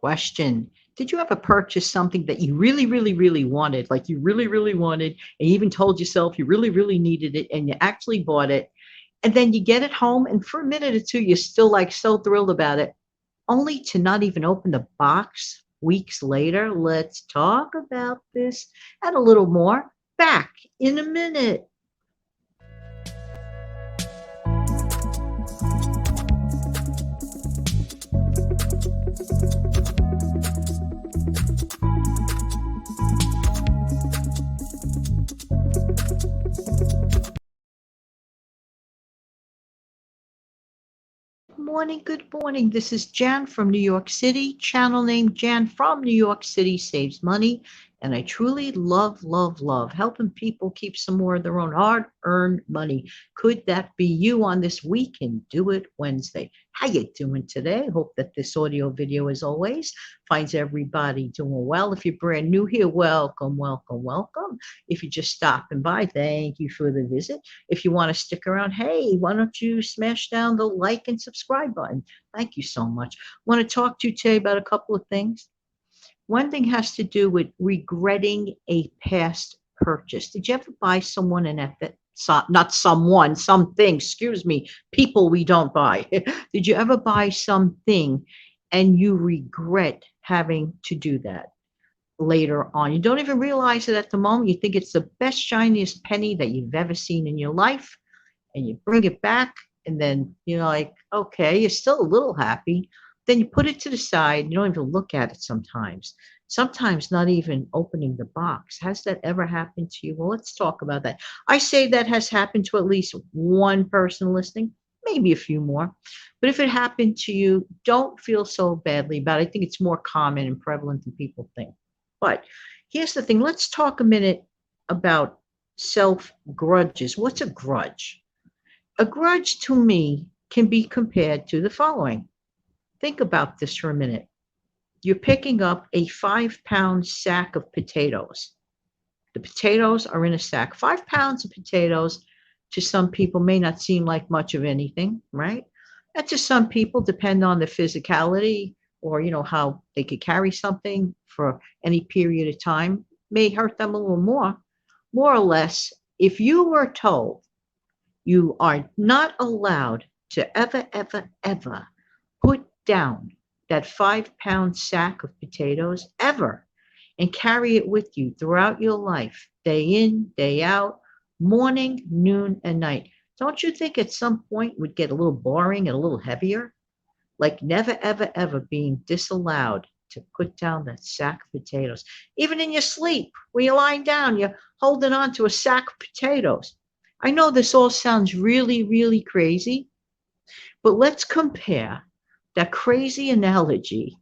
Question. Did you ever purchase something that you really, really, really wanted? Like you really, really wanted, and you even told yourself you really, really needed it, and you actually bought it. And then you get it home, and for a minute or two, you're still like so thrilled about it, only to not even open the box weeks later. Let's talk about this and a little more back in a minute. Morning, good morning. This is Jan from New York City. Channel name Jan from New York City saves money. And I truly love, love, love helping people keep some more of their own hard earned money. Could that be you on this week and do it Wednesday? How you doing today? Hope that this audio video, as always, finds everybody doing well. If you're brand new here, welcome, welcome, welcome. If you're just stopping by, thank you for the visit. If you want to stick around, hey, why don't you smash down the like and subscribe button? Thank you so much. Want to talk to you today about a couple of things. One thing has to do with regretting a past purchase. Did you ever buy someone an effort? Not someone, something, excuse me, people we don't buy. Did you ever buy something and you regret having to do that later on? You don't even realize it at the moment. You think it's the best, shiniest penny that you've ever seen in your life, and you bring it back, and then you're like, okay, you're still a little happy. Then you put it to the side. You don't even look at it sometimes. Sometimes not even opening the box. Has that ever happened to you? Well, let's talk about that. I say that has happened to at least one person listening, maybe a few more. But if it happened to you, don't feel so badly about it. I think it's more common and prevalent than people think. But here's the thing. Let's talk a minute about self grudges. What's a grudge? A grudge to me can be compared to the following. Think about this for a minute. You're picking up a 5 pound sack of potatoes. The potatoes are in a sack. 5 pounds of potatoes to some people may not seem like much of anything, right? And to some people, depend on the physicality or how they could carry something for any period of time, may hurt them a little more. More or less, if you were told you are not allowed to ever, ever, ever put down that 5 pound sack of potatoes ever and carry it with you throughout your life, day in, day out, morning, noon, and night. Don't you think at some point would get a little boring and a little heavier? Like never, ever, ever being disallowed to put down that sack of potatoes. Even in your sleep, when you're lying down, you're holding on to a sack of potatoes. I know this all sounds really, really crazy, but let's compare that crazy analogy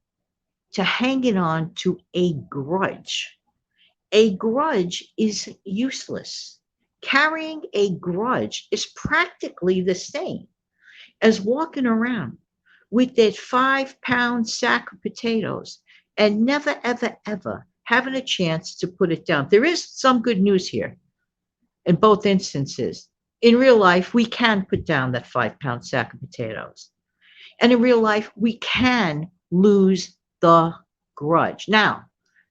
to hanging on to a grudge. A grudge is useless. Carrying a grudge is practically the same as walking around with that 5 pound sack of potatoes and never, ever, ever having a chance to put it down. There is some good news here in both instances. In real life, we can put down that 5 pound sack of potatoes. And in real life, we can lose the grudge. Now,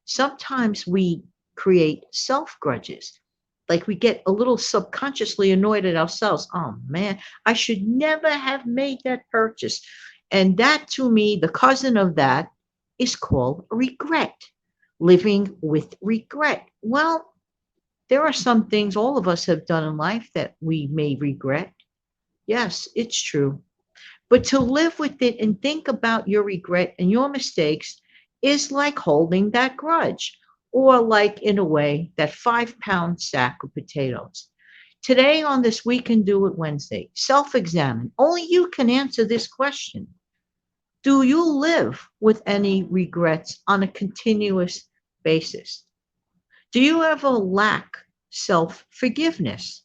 sometimes we create self grudges. Like we get a little subconsciously annoyed at ourselves. Oh man, I should never have made that purchase. And that to me, the cousin of that is called regret. Living with regret. Well, there are some things all of us have done in life that we may regret. Yes, it's true. But to live with it and think about your regret and your mistakes is like holding that grudge, or like, in a way, that 5 pound sack of potatoes. Today, on this We Can Do It Wednesday, self examine. Only you can answer this question. Do you live with any regrets on a continuous basis? Do you ever lack self forgiveness?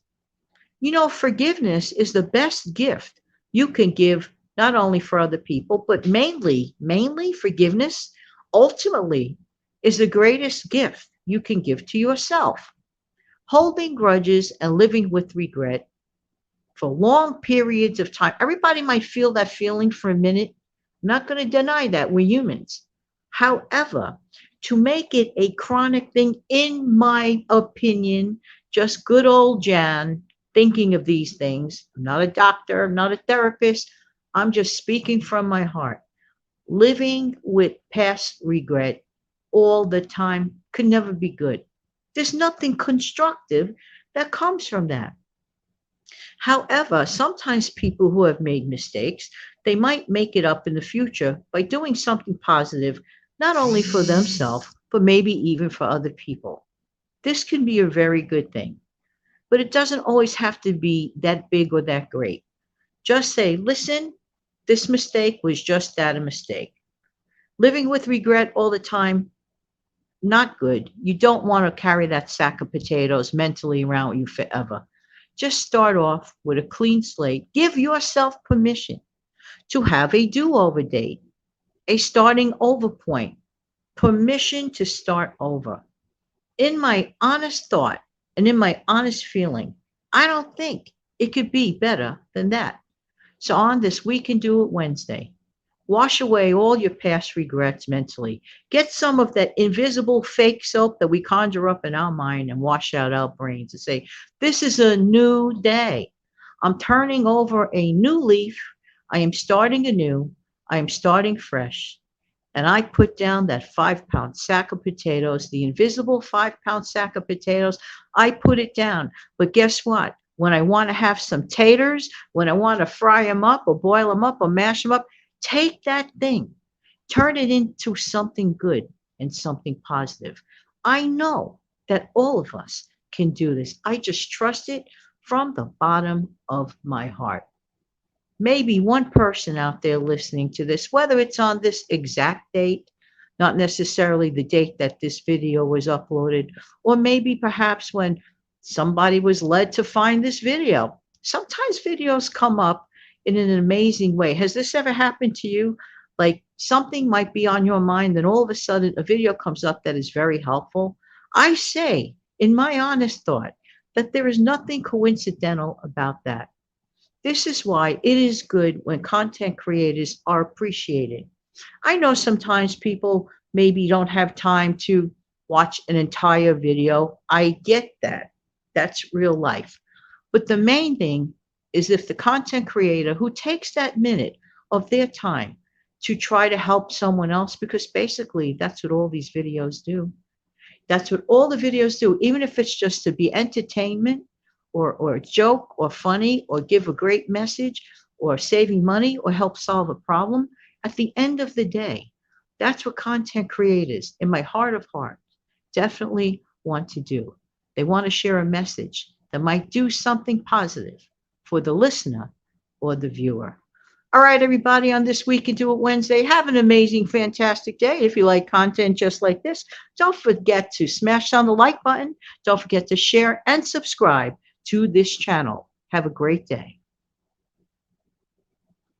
Forgiveness is the best gift you can give, not only for other people, but mainly forgiveness ultimately is the greatest gift you can give to yourself. Holding grudges and living with regret for long periods of time. Everybody might feel that feeling for a minute. I'm not going to deny that we're humans. However, to make it a chronic thing, in my opinion, just good old Jan thinking of these things. I'm not a doctor, I'm not a therapist. I'm just speaking from my heart. Living with past regret all the time could never be good. There's nothing constructive that comes from that. However, sometimes people who have made mistakes, they might make it up in the future by doing something positive, not only for themselves, but maybe even for other people. This can be a very good thing, but it doesn't always have to be that big or that great. Just say, listen, this mistake was just that, a mistake. Living with regret all the time, not good. You don't want to carry that sack of potatoes mentally around with you forever. Just start off with a clean slate. Give yourself permission to have a do over date, a starting over point, permission to start over. In my honest thought and in my honest feeling, I don't think it could be better than that. So, on this We Can Do It Wednesday, wash away all your past regrets mentally. Get some of that invisible fake soap that we conjure up in our mind and wash out our brains and say, this is a new day. I'm turning over a new leaf. I am starting anew. I am starting fresh. And I put down that 5 pound sack of potatoes, the invisible 5 pound sack of potatoes. I put it down. But guess what? When I want to have some taters, when I want to fry them up or boil them up or mash them up, take that thing, turn it into something good and something positive. I know that all of us can do this. I just trust it from the bottom of my heart. Maybe one person out there listening to this, whether it's on this exact date, not necessarily the date that this video was uploaded, or maybe perhaps when somebody was led to find this video. Sometimes videos come up in an amazing way. Has this ever happened to you? Like something might be on your mind, and all of a sudden a video comes up that is very helpful. I say, in my honest thought, that there is nothing coincidental about that. This is why it is good when content creators are appreciated. I know sometimes people maybe don't have time to watch an entire video. I get that. That's real life. But the main thing is if the content creator who takes that minute of their time to try to help someone else, because basically that's what all these videos do. That's what all the videos do, even if it's just to be entertainment or a joke or funny or give a great message or saving money or help solve a problem. At the end of the day, that's what content creators, in my heart of hearts, definitely want to do. They want to share a message that might do something positive for the listener or the viewer. All right, everybody, on this Week Into It Wednesday, have an amazing, fantastic day. If you like content just like this, don't forget to smash on the like button. Don't forget to share and subscribe to this channel. Have a great day.